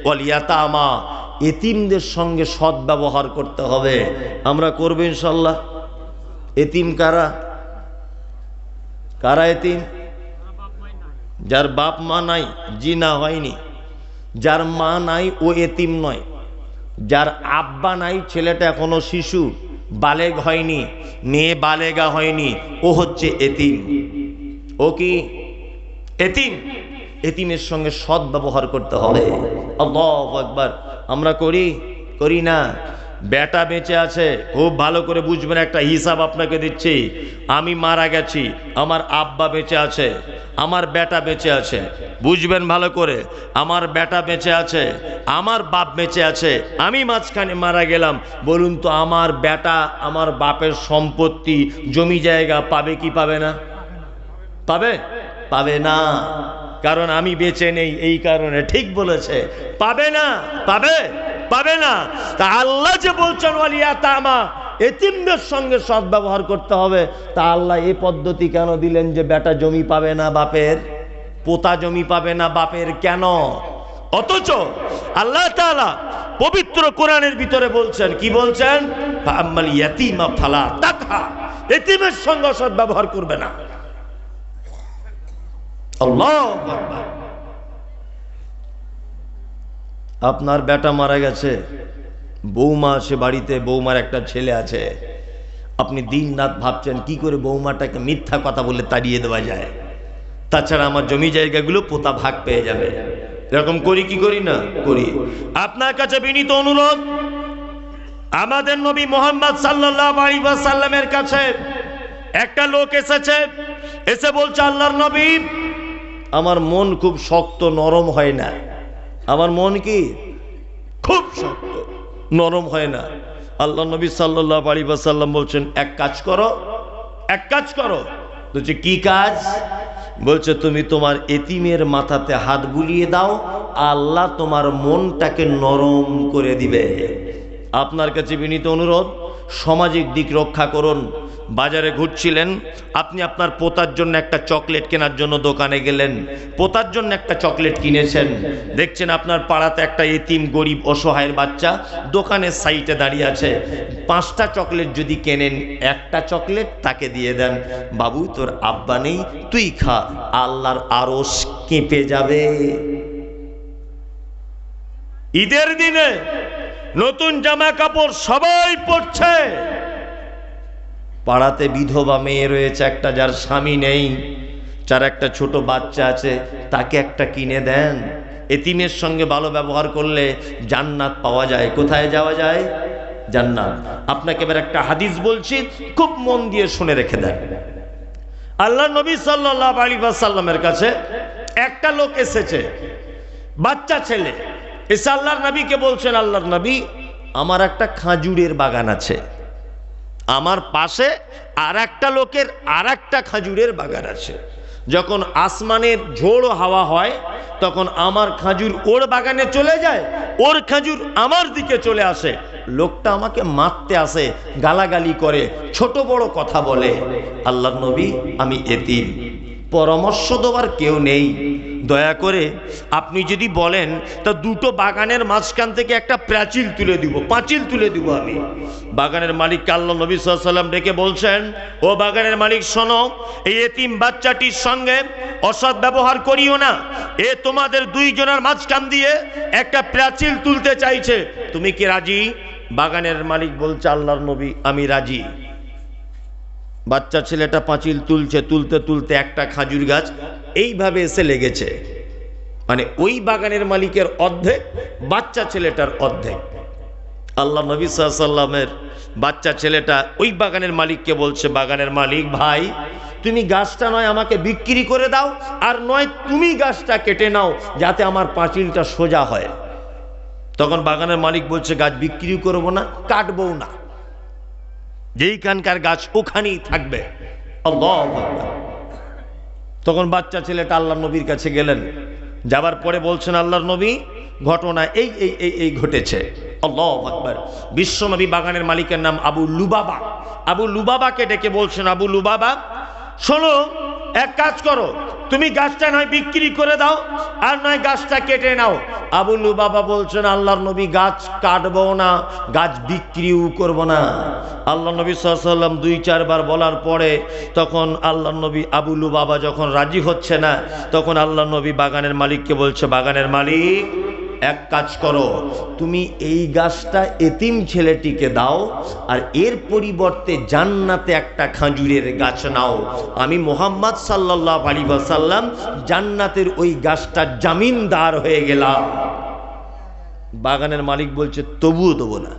ওয়ালিয়াতামা, এতিমদের সঙ্গে সৎ ব্যবহার করতে হবে। আমরা করব ইনশাল্লাহ। এতিম কারা? কারা এতিম? যার বাপ মা নাই, জি না হয়নি। যার মা নাই ও এতিম নয়। যার আব্বা নাই, ছেলেটা এখনো শিশু, বালেগ হয়নি, মেয়ে বালেগা হয়নি, ও হচ্ছে এতিম। ও কি এতিম? এতিমের সঙ্গে সৎ ব্যবহার করতে হবে। আল্লাহু আকবার। আমরা করি না। বেটা বেঁচে আছে, খুব ভালো করে বুঝবেন, একটা হিসাব আপনাকে দিচ্ছি। আমি মারা গেছি, আমার আব্বা বেঁচে আছে, আমার বেটা বেঁচে আছে, বুঝবেন ভালো করে। আমার বেটা বেঁচে আছে, আমার বাপ বেঁচে আছে, আমি মাঝখানে মারা গেলাম। বলুন তো, আমার বেটা আমার বাপের সম্পত্তি, জমি জায়গা পাবে কি পাবে না? পাবে না, কারণ আমি বেঁচে নেই, এই কারণে। ঠিক বলেছে, পাবে না। পাবে না। তা আল্লাহ যে বলছেন ওয়ালিয়াতামা, এতিমদের সঙ্গে সৎ ব্যবহার করতে হবে, তা আল্লাহ এই পদ্ধতি কেন দিলেন যে বেটা জমি পাবে না বাপের, পোতা জমি পাবে না বাপের? কেন? অথচ আল্লাহ তাআলা পবিত্র কোরআনের ভিতরে বলছেন, কি বলছেন? ফাআম্মাল ইয়াতীমা ফালা তাকহার, এতিমের সঙ্গে সৎ ব্যবহার করবে না। আল্লাহু আকবার। আপনার বেটা মারা গেছে, বৌমা আছে বাড়িতে, বৌমার একটা ছেলে আছে, আপনি দিন রাত ভাবছেন কি করে বৌমাটাকে মিথ্যা কথা বলে তাড়িয়ে দেওয়া যায়, তাছাড়া আমার জমি জায়গাগুলো পোতা ভাগ পেয়ে যাবে। এরকম করি কি করি না? করি। আপনার কাছে বিনীত অনুরোধ, আমাদের নবী মুহাম্মদ সাল্লাল্লাহু আলাইহি ওয়াসাল্লামের কাছে একটা লোক এসেছে, এসে বলছে, আল্লাহর নবী, আমার মন খুব শক্ত, নরম হয় না। আমার মন কি খুব শক্ত, নরম হয় না। আল্লাহ নবী সাল্লাল্লাহু আলাইহি ওয়াসাল্লাম বলছেন, এক কাজ করো। বলছে, কি কাজ? বলছে, তুমি তোমার এতিমের মাথাতে হাত বুলিয়ে দাও, আল্লাহ তোমার মনটাকে নরম করে দিবে। আপনার কাছে বিনীত অনুরোধ, সামাজিক দিক রক্ষা করুন। বাজারে ঘুরছিলেন, আপনি আপনার পোতার জন্য একটা চকলেট কেনার জন্য দোকানে গেলেন, পোতার জন্য একটা চকলেট কিনেছেন, দেখছেন আপনার পাড়াতে একটা এতিম গরিব অসহায়ের বাচ্চা দোকানের সাইডে দাঁড়িয়ে আছে। 5টা চকলেট যদি কেনেন, একটা চকলেট তাকে দিয়ে দেন, বাবু তোর আব্বা নেই, তুই খা, আল্লাহর আরশ কেঁপে যাবে। ঈদের দিনে নতুন জামা কাপড় সবাই পরছে, পাড়াতে বিধবা মেয়ে রয়েছে একটা, যার স্বামী নেই, যার একটা ছোট বাচ্চা আছে, তাকে একটা কিনে দেন। এতিমের সঙ্গে ভালো ব্যবহার করলে জান্নাত পাওয়া যায়। কোথায় যাওয়া যায়? জান্নাত। আপনাকে এবার একটা হাদিস বলছি, খুব মন দিয়ে শুনে রেখে দেন। আল্লাহ নবী সাল্লাল্লাহু আলাইহি ওয়াসাল্লামের কাছে একটা লোক এসেছে, বাচ্চা ছেলে, এসে আল্লাহর নবীকে বলছেন, আল্লাহর নবী, আমার একটা খাজুরের বাগান আছে, আমার পাশে আর একটা লোকের আর একটা খাজুরের বাগান আছে। যখন আসমানের ঝোড়ো হাওয়া হয়, তখন আমার খাজুর ওর বাগানে চলে যায়, ওর খাজুর আমার দিকে চলে আসে। লোকটা আমাকে মারতে আসে, গালাগালি করে, ছোট বড় কথা বলে। আল্লাহর নবী, আমি এতিম, পরামর্শ দেওয়ার কেউ নেই, দয়া করে আপনি যদি বলেন তা দুটো বাগানের মাঝখান থেকে একটা প্রাচীর তুলে দিব, পাঁচিল তুলে দিব আমি। বাগানের মালিককে আল্লাহ নবী সাল্লাল্লাহু আলাইহি ওয়াসাল্লাম ডেকে বলছেন, ও বাগানের মালিক শোনো, এই এতিম বাচ্চাটির সঙ্গে অসৎ ব্যবহার করিও না, এ তোমাদের দুইজনের মাঝখান দিয়ে একটা প্রাচীর তুলতে চাইছে, তুমি কি রাজি? বাগানের মালিক বলছে, আল্লাহর নবী, আমি রাজি। বাচ্চা ছেলেটা পাঁচিল তুলছে, তুলতে তুলতে একটা খাজুর গাছ এইভাবে এসে লেগেছে, মানে ওই বাগানের মালিকের অর্ধেক, বাচ্চা ছেলেটার অর্ধেক। আল্লাহ নবী সাল্লাল্লাহু আলাইহি ওয়াসাল্লামের বাচ্চা ছেলেটা ওই বাগানের মালিককে বলছে, বাগানের মালিক ভাই, তুমি গাছটা নয় আমাকে বিক্রি করে দাও, আর নয় তুমি গাছটা কেটে নাও, যাতে আমার পাঁচিলটা সোজা হয়। তখন বাগানের মালিক বলছে, গাছ বিক্রি করবো না, কাটবো না, যেইখানকার গাছ ওখানেই থাকবে। আল্লাহু আকবার। তখন বাচ্চা ছেলেটা আল্লাহর নবীর কাছে গেলেন, যাবার পরে বলছেন, আল্লাহর নবী, ঘটনা এই এই এই এই ঘটেছে। আল্লাহু আকবার। বিশ্বনবী বাগানের মালিকের নাম আবু লুবাবা। আবু লুবাবাকে ডেকে বলছেন, আবু লুবাবা শোনো, এক কাজ করো, তুমি গাছটা নয় বিক্রি করে দাও আর নয় গাছটা কেটে নাও। আবু লুবাবা বলছেন, আল্লাহর নবী, গাছ কাটবো না, গাছ বিক্রিও করব না। আল্লাহ নবী সাল্লাল্লাহু আলাইহি ওয়াসাল্লাম 2-4 বার বলার পরে তখন আল্লাহ নবী, আবু লুবাবা যখন রাজি হচ্ছে না, তখন আল্লাহ নবী বাগানের মালিককে বলছে, বাগানের মালিক, এক কাজ করো, তুমি এই গাছটা এতিম ছেলেটিকে দাও আর এর পরিবর্তে জান্নাতে একটা খেজুরের গাছ নাও। আমি মুহাম্মদ সাল্লাল্লাহু আলাইহি ওয়াসাল্লাম জান্নাতের ওই গাছটার জামিনদার হয়ে গেলাম। বাগানের মালিক বলছে, তবুও দেবো না।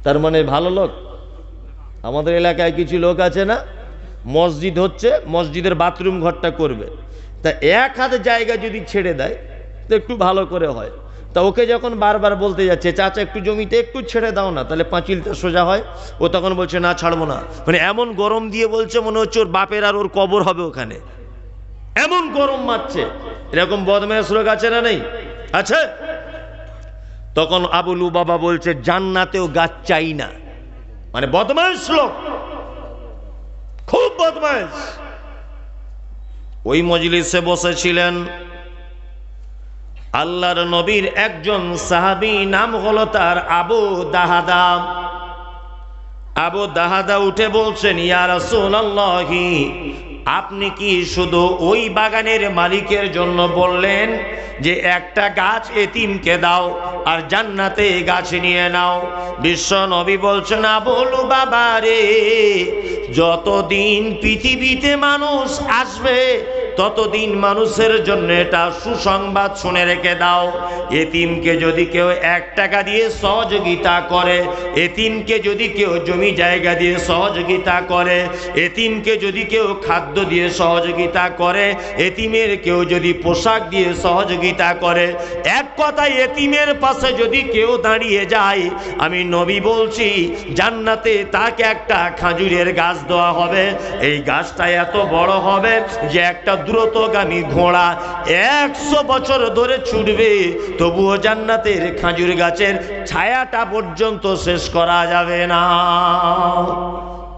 তার মানে ভালো লোক। আমাদের এলাকায় কিছু লোক আছে না, মসজিদ হচ্ছে, মসজিদের বাথরুম ঘরটা করবে, তা এক হাতে জায়গা যদি ছেড়ে দেয় তো একটু ভালো করে হয়। তা ওকে যখন বারবার বলতে যাচ্ছে, চাচা একটু জমিতে একটু ছেড়ে দাও না, তাহলে পাঁচিলটা সোজা হয়, ও তখন বলছে, না ছাড়বো না। মানে এমন গরম দিয়ে বলছে, মনে হচ্ছে ওর বাপের আর ওর কবর হবে ওখানে, এমন গরম মারছে। এরকম বদমাইশ লোক আছে না নেই? আছে। তখন আবু লুবাবা বলছে, জান্নাতেও গাছ চাই না। মানে বদমাইশ লোক, খুব বদমাইশ। ওই মজলিসে বসেছিলেন আল্লাহর নবীর একজন সাহাবী, নাম হলো তার আবু দাহাদা। আবু দাহাদা উঠে বলছেন, ইয়া রাসূলুল্লাহি, আপনি কি শুধু ওই বাগানের মালিকের জন্য বললেন যে একটা গাছ এতিমকে দাও আর জান্নাতে গাছ নিয়ে নাও? বিশ্ব নবী বলছেন, আবু লুবাবা রে, যতদিন পৃথিবীতে মানুষ আসবে ততদিন মানুষের জন্য এটা সুসংবাদ শুনে রেখে দাও। এতিমকে যদি কেউ 1 টাকা দিয়ে সহযোগিতা করে, এতিমকে যদি কেউ জমি জায়গা দিয়ে সহযোগিতা করে, এতিমকে যদি কেউ খাদ্য দিয়ে সহযোগিতা করে, এতিমের কেউ যদি পোশাক দিয়ে সহযোগিতা করে, এক কথায় এতিমের পাশে যদি কেউ দাঁড়িয়ে যায়, আমি নবী বলছি জান্নাতে তাকে একটা খেজুরের গাছ দেওয়া হবে। এই গাছটা এত বড় হবে যে একটা দ্রুতগামী ঘোড়া 100 বছর ধরে ছুটবে, তবুও জান্নাতের খেজুর গাছের ছায়াটা পর্যন্ত শেষ করা যাবে না।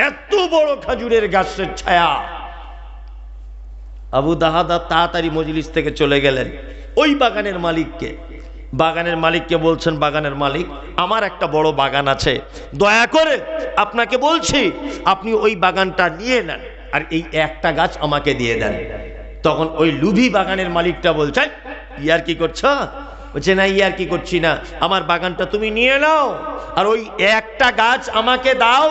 এত বড় খেজুরের গাছের ছায়া। আবু দাহাদা তাড়াতাড়ি মজলিস থেকে চলে গেলেন ওই বাগানের মালিককে বলছেন, বাগানের মালিক, আমার একটা বড় বাগান আছে, দয়া করে আপনাকে বলছি আপনি ওই বাগানটা নিয়ে নেন আর এই একটা গাছ আমাকে দিয়ে দেন। তখন ওই লুভি বাগানের মালিকটা বলছে, ইয়ার কি করছ? বলছে, না ইয়ার কি করছি না, আমার বাগানটা তুমি নিয়ে নাও আর ওই একটা গাছ আমাকে দাও,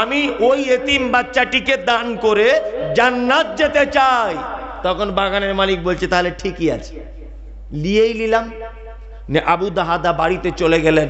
আমি ওই এতিম বাচ্চাটিকে দান করে জান্নাত যেতে চাই। তখন বাগানের মালিক বলছে, তাহলে ঠিকই আছে, নিয়েই নিলাম। আবু দাহাদা বাড়িতে চলে গেলেন।